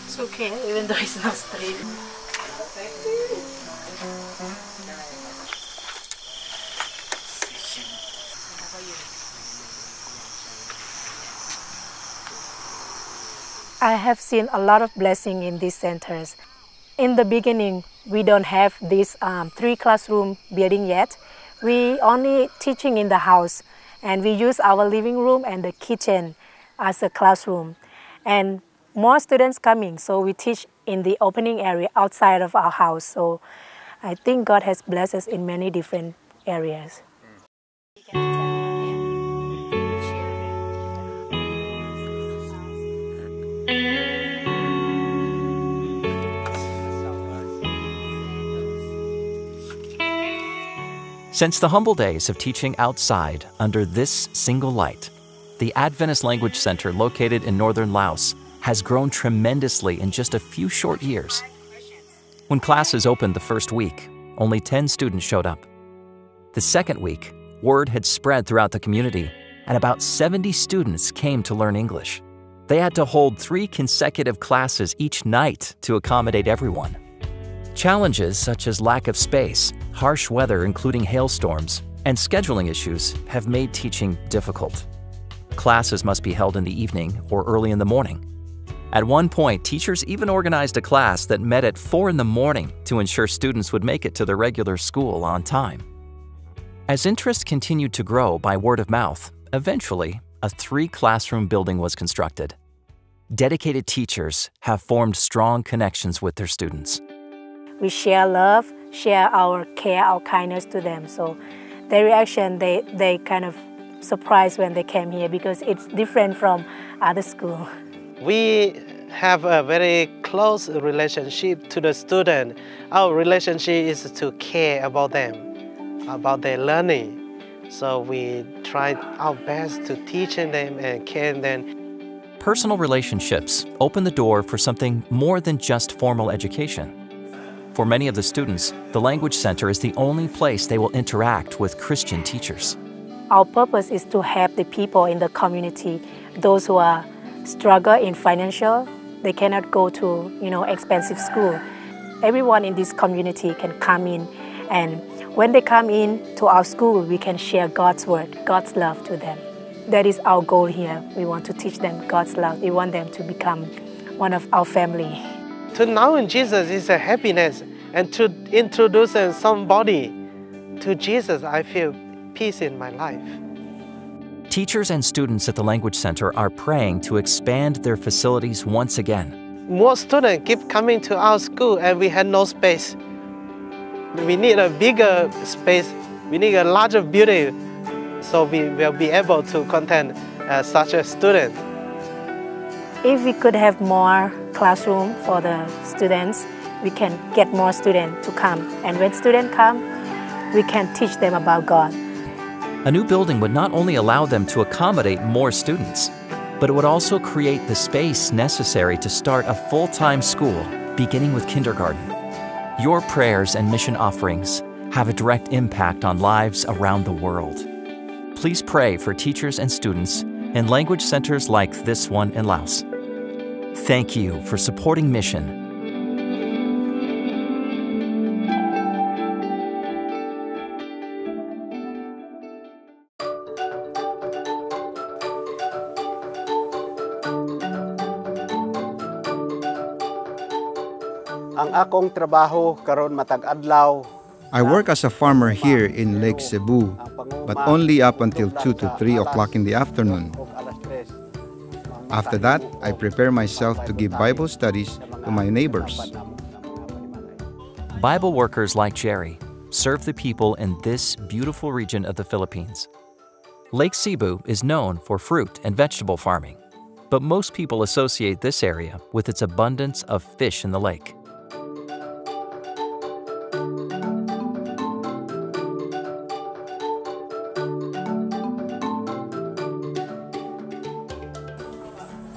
It's okay, even though it's not straight. I have seen a lot of blessing in these centers. In the beginning, we don't have this 3-classroom building yet. We only teaching in the house, and we use our living room and the kitchen as a classroom. And more students coming, so we teach in the opening area outside of our house. So I think God has blessed us in many different areas. Since the humble days of teaching outside under this single light, the Adventist Language Center located in northern Laos has grown tremendously in just a few short years. When classes opened the first week, only 10 students showed up. The second week, word had spread throughout the community, and about 70 students came to learn English. They had to hold 3 consecutive classes each night to accommodate everyone. Challenges such as lack of space, harsh weather including hailstorms, and scheduling issues have made teaching difficult. Classes must be held in the evening or early in the morning. At one point, teachers even organized a class that met at 4 in the morning to ensure students would make it to their regular school on time. As interest continued to grow by word of mouth, eventually, a 3-classroom building was constructed. Dedicated teachers have formed strong connections with their students. We share love, share our care, our kindness to them. So their reaction, they kind of surprised when they came here because it's different from other schools. We have a very close relationship to the student. Our relationship is to care about them, about their learning. So we try our best to teach them and care them. Personal relationships open the door for something more than just formal education. For many of the students, the Language Center is the only place they will interact with Christian teachers. Our purpose is to help the people in the community, those who are struggle in financial, they cannot go to expensive school. Everyone in this community can come in, and when they come in to our school, we can share God's word, God's love to them. That is our goal here. We want to teach them God's love. We want them to become one of our family. To know in Jesus is a happiness, and to introduce somebody to Jesus, I feel peace in my life. Teachers and students at the Language Center are praying to expand their facilities once again. More students keep coming to our school, and we had no space. We need a bigger space. We need a larger building, so we will be able to contain such a student. If we could have more classroom for the students, we can get more students to come. And when students come, we can teach them about God. A new building would not only allow them to accommodate more students, but it would also create the space necessary to start a full-time school, beginning with kindergarten. Your prayers and mission offerings have a direct impact on lives around the world. Please pray for teachers and students in language centers like this one in Laos. Thank you for supporting mission. Ang akong trabaho karon matag adlaw. I work as a farmer here in Lake Cebu, but only up until 2 to 3 o'clock in the afternoon. After that, I prepare myself to give Bible studies to my neighbors. Bible workers like Jerry serve the people in this beautiful region of the Philippines. Lake Cebu is known for fruit and vegetable farming, but most people associate this area with its abundance of fish in the lake.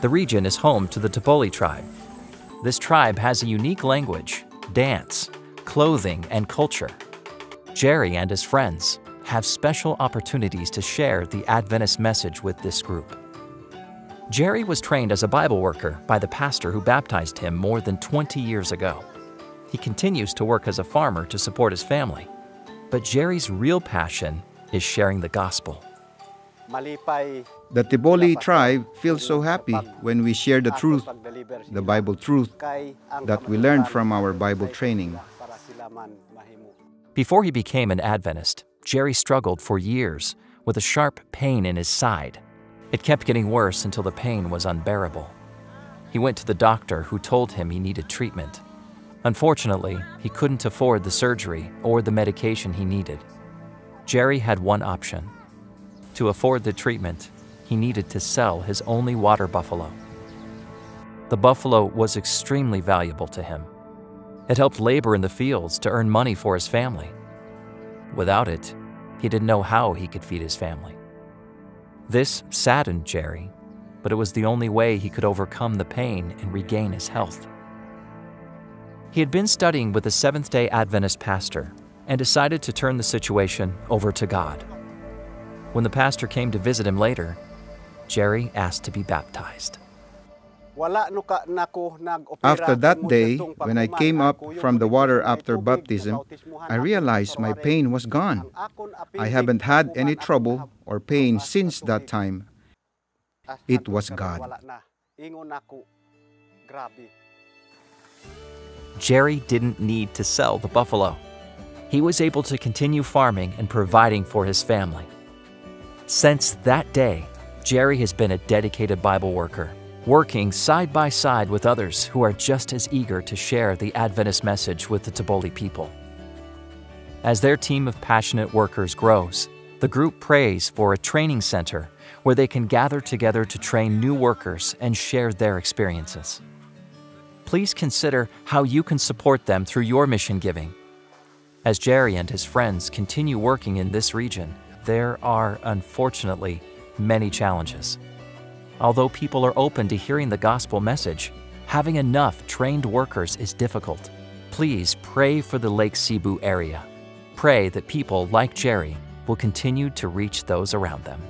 The region is home to the Topoli tribe. This tribe has a unique language, dance, clothing, and culture. Jerry and his friends have special opportunities to share the Adventist message with this group. Jerry was trained as a Bible worker by the pastor who baptized him more than 20 years ago. He continues to work as a farmer to support his family. But Jerry's real passion is sharing the gospel. The Tiboli tribe feels so happy when we share the truth, the Bible truth, that we learned from our Bible training. Before he became an Adventist, Jerry struggled for years with a sharp pain in his side. It kept getting worse until the pain was unbearable. He went to the doctor, who told him he needed treatment. Unfortunately, he couldn't afford the surgery or the medication he needed. Jerry had one option. To afford the treatment, he needed to sell his only water buffalo. The buffalo was extremely valuable to him. It helped labor in the fields to earn money for his family. Without it, he didn't know how he could feed his family. This saddened Jerry, but it was the only way he could overcome the pain and regain his health. He had been studying with a Seventh-day Adventist pastor and decided to turn the situation over to God. When the pastor came to visit him later, Jerry asked to be baptized. After that day, when I came up from the water after baptism, I realized my pain was gone. I haven't had any trouble or pain since that time. It was God. Jerry didn't need to sell the buffalo. He was able to continue farming and providing for his family. Since that day, Jerry has been a dedicated Bible worker, working side by side with others who are just as eager to share the Adventist message with the Tiboli people. As their team of passionate workers grows, the group prays for a training center where they can gather together to train new workers and share their experiences. Please consider how you can support them through your mission giving. As Jerry and his friends continue working in this region, there are, unfortunately, many challenges. Although people are open to hearing the gospel message, having enough trained workers is difficult. Please pray for the Lake Cebu area. Pray that people like Jerry will continue to reach those around them.